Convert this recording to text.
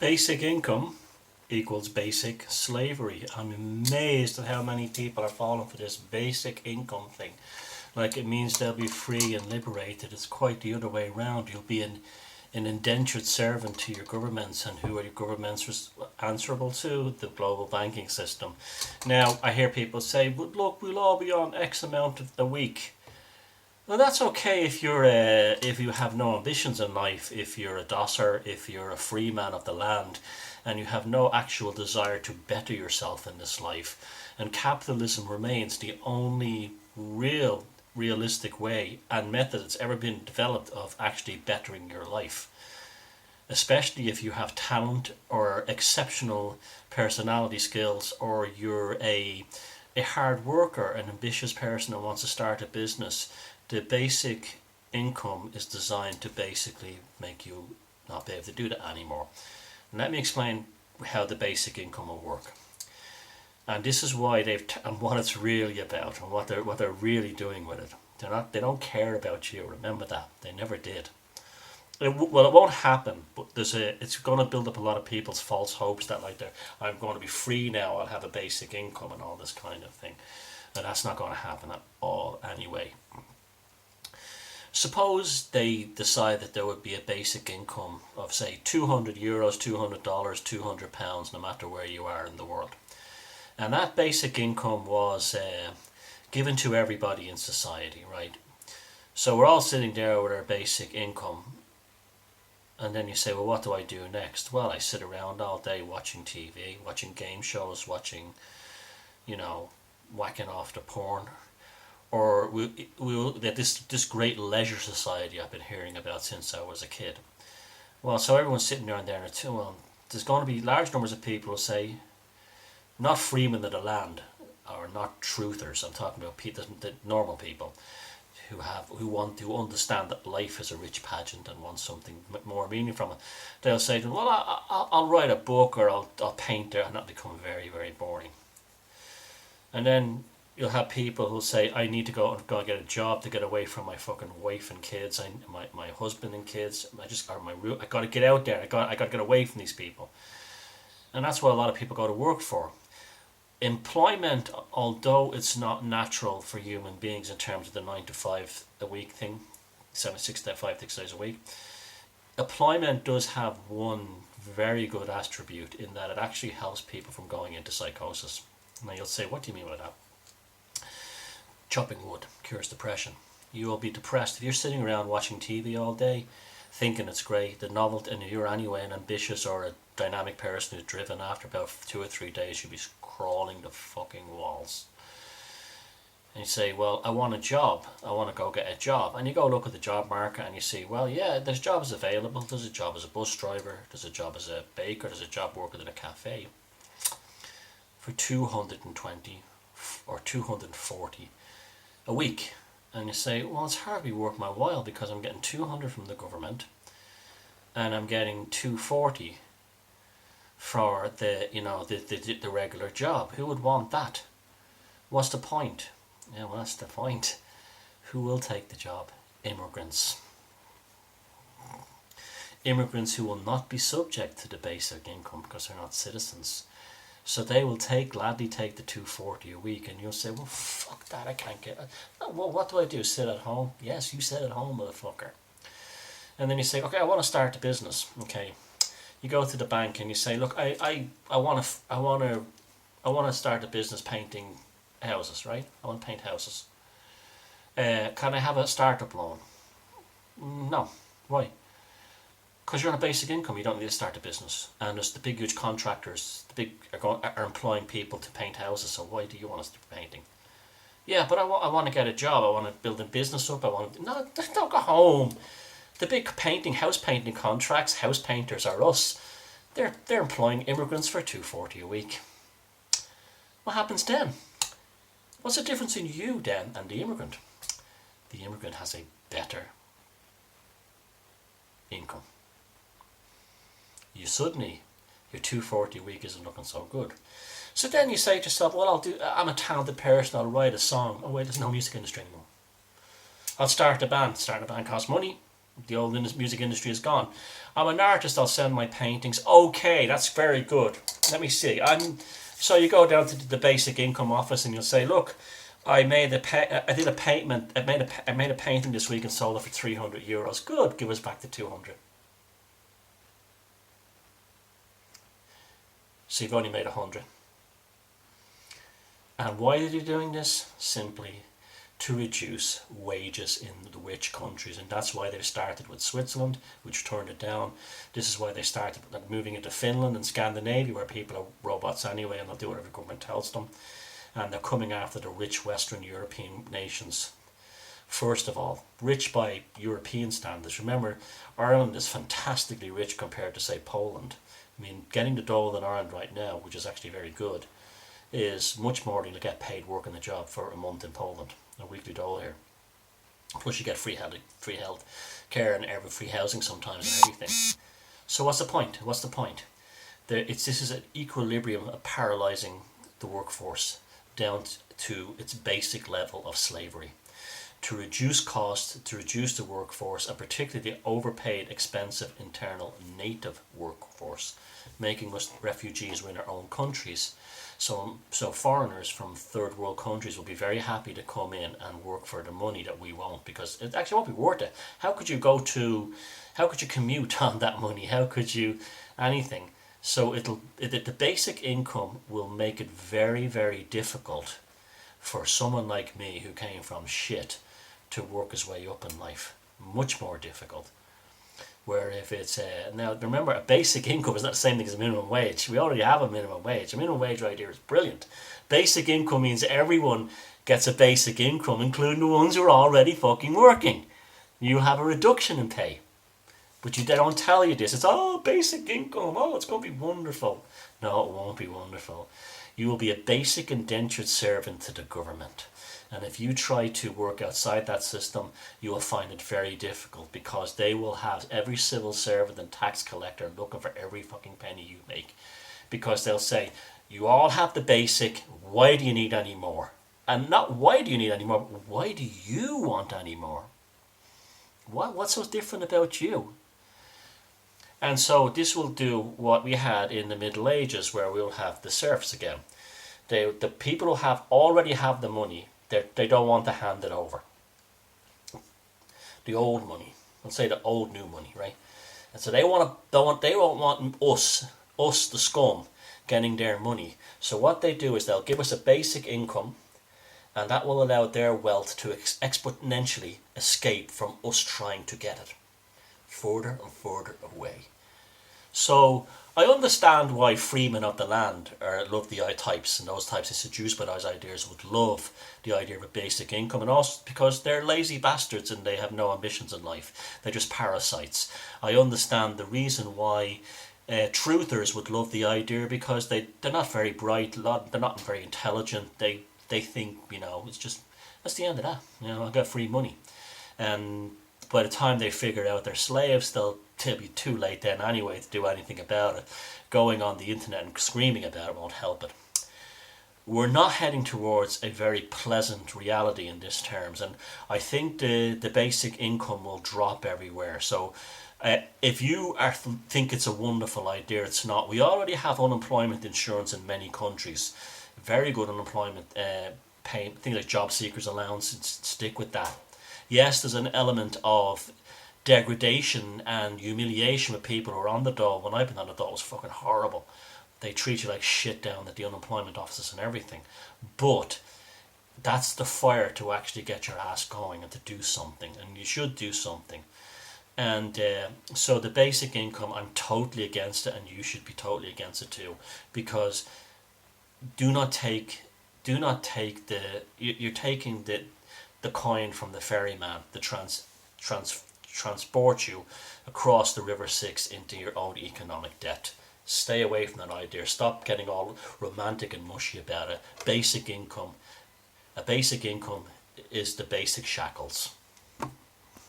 Basic income equals basic slavery. I'm amazed at how many people are falling for this basic income thing. Like it means they'll be free and liberated. It's quite the other way around. You'll be an indentured servant to your governments, and who are your governments answerable to? The global banking system. Now, I hear people say, but look, we'll all be on X amount of the week. Well, that's okay if you have no ambitions in life, if you're a dosser, if you're a free man of the land, and you have no actual desire to better yourself in this life. And capitalism remains the only realistic way and method that's ever been developed of actually bettering your life. Especially if you have talent or exceptional personality skills, or you're a hard worker, an ambitious person that wants to start a business. The basic income is designed to basically make you not be able to do that anymore. And let me explain how the basic income will work. And this is why and what it's really about, and what they're really doing with it. They don't care about you. Remember that. They never did. It won't happen, but it's going to build up a lot of people's false hopes that I'm going to be free now, I'll have a basic income and all this kind of thing. And that's not going to happen at all anyway. Suppose they decide that there would be a basic income of, say, €200, $200, £200, no matter where you are in the world. And that basic income was given to everybody in society, right? So we're all sitting there with our basic income. And then you say, well, what do I do next? Well, I sit around all day watching TV, watching game shows, watching, whacking off the porn. Or this great leisure society I've been hearing about since I was a kid. Well, so everyone's sitting there and there's going to be large numbers of people who say, not freemen of the land, or not truthers. I'm talking about the normal people who want to understand that life is a rich pageant and want something more meaning from it. They'll say, well, I'll write a book, or I'll paint there, and that'll become very, very boring. And then you'll have people who'll say, I need to go and get a job to get away from my fucking wife and kids, my husband and kids. I got to get out there. I got to get away from these people. And that's what a lot of people go to work for. Employment, although it's not natural for human beings in terms of the 9 to 5 a week thing, 6 days a week, employment does have one very good attribute in that it actually helps people from going into psychosis. Now you'll say, what do you mean by that? Chopping wood cures depression. You will be depressed if you're sitting around watching TV all day, thinking it's great, the novelty, and you're anyway an ambitious or a dynamic person who's driven. After about 2 or 3 days, you'll be crawling the fucking walls. And you say, well, I want a job. I want to go get a job. And you go look at the job market and you see, well, yeah, there's jobs available. There's a job as a bus driver. There's a job as a baker. There's a job working in a cafe for 220 or 240 a week. And you say, well, it's hardly worth my while because I'm getting 200 from the government and I'm getting 240 for the regular job. Who would want that? What's the point? Yeah, well, that's the point. Who will take the job? Immigrants. Immigrants who will not be subject to the basic income because they're not citizens. So they will gladly take the 240 a week, and you'll say, well, fuck that, I can't get it. Well, what do I do? Sit at home? Yes, you sit at home, motherfucker. And then you say, okay, I want to start a business. Okay, you go to the bank and you say, look, I want to start a business painting houses, right? I want to paint houses. Can I have a startup loan? No. Why? Because you're on a basic income, you don't need to start a business. And there's the big, huge contractors, are employing people to paint houses. So why do you want us to be painting? Yeah, but I want to get a job. I want to build a business up. No, don't go home. The big house painting contracts, house painters are us. They're employing immigrants for $240 a week. What happens then? What's the difference in you then and the immigrant? The immigrant has a better income. Your $240 a week isn't looking so good. So then you say to yourself, well, I'm a talented person, I'll write a song. Oh wait, there's no music industry anymore. I'll start a band. Starting a band costs money. The old music industry is gone. I'm an artist, I'll send my paintings. Okay, that's very good. Let me see. So you go down to the basic income office and you'll say, look, I made a painting this week and sold it for €300. Good, give us back the 200. So you've only made 100. And why are you doing this? Simply to reduce wages in the rich countries, and that's why they started with Switzerland, which turned it down. This is why they started moving into Finland and Scandinavia, where people are robots anyway and they'll do whatever the government tells them. And they're coming after the rich Western European nations. First of all, rich by European standards. Remember, Ireland is fantastically rich compared to, say, Poland. I mean, getting the dole in Ireland right now, which is actually very good, is much more than you get paid working the job for a month in Poland. A weekly dole here. Plus you get free health care and free housing sometimes and everything. So what's the point? This is an equilibrium of paralysing the workforce down to its basic level of slavery. To reduce costs, to reduce the workforce, and particularly the overpaid, expensive internal native workforce, making us refugees within our own countries. So foreigners from third world countries will be very happy to come in and work for the money that we won't, because it actually won't be worth it. How could you commute on that money? How could you anything? So the basic income will make it very, very difficult for someone like me who came from shit to work his way up in life. Much more difficult. Where if it's now remember, a basic income is not the same thing as a minimum wage. We already have a minimum wage. A minimum wage right here is brilliant. Basic income means everyone gets a basic income, including the ones who are already fucking working. You have a reduction in pay, but they don't tell you this. It's basic income. It's going to be wonderful. No, it won't be wonderful. You will be a basic indentured servant to the government. And if you try to work outside that system, you will find it very difficult, because they will have every civil servant and tax collector looking for every fucking penny you make. Because they'll say, you all have the basic, why do you need any more? And not why do you need any more, but why do you want any more? What's so different about you? And so this will do what we had in the Middle Ages, where we'll have the serfs again. The people who already have the money, they don't want to hand it over. The old money, let's say the old new money, right? And so they don't want us, the scum, getting their money. So what they do is they'll give us a basic income, and that will allow their wealth to exponentially escape from us trying to get it further and further away. So I understand why freemen of the land love the types, and those types are seduced by those ideas would love the idea of a basic income, and also because they're lazy bastards and they have no ambitions in life. They're just parasites. I understand the reason why truthers would love the idea, because they're not very bright, they're not very intelligent. They think, it's just, that's the end of that. I got free money. And by the time they figure out they're slaves, they'll be too late then anyway to do anything about it. Going on the internet and screaming about it won't help it. We're not heading towards a very pleasant reality in this terms, and I think the basic income will drop everywhere. So if you think it's a wonderful idea, it's not. We already have unemployment insurance in many countries. Very good unemployment pay, things like job seekers allowance, stick with that. Yes, there's an element of degradation and humiliation with people who are on the dole. When I've been on the dole, it was fucking horrible. They treat you like shit down at the unemployment offices and everything. But that's the fire to actually get your ass going and to do something. And you should do something. And so the basic income, I'm totally against it, and you should be totally against it too. Because you're taking the coin from the ferryman, the transport you across the River Styx into your own economic debt. Stay away from that idea. Stop getting all romantic and mushy about it. Basic income. A basic income is the basic shackles.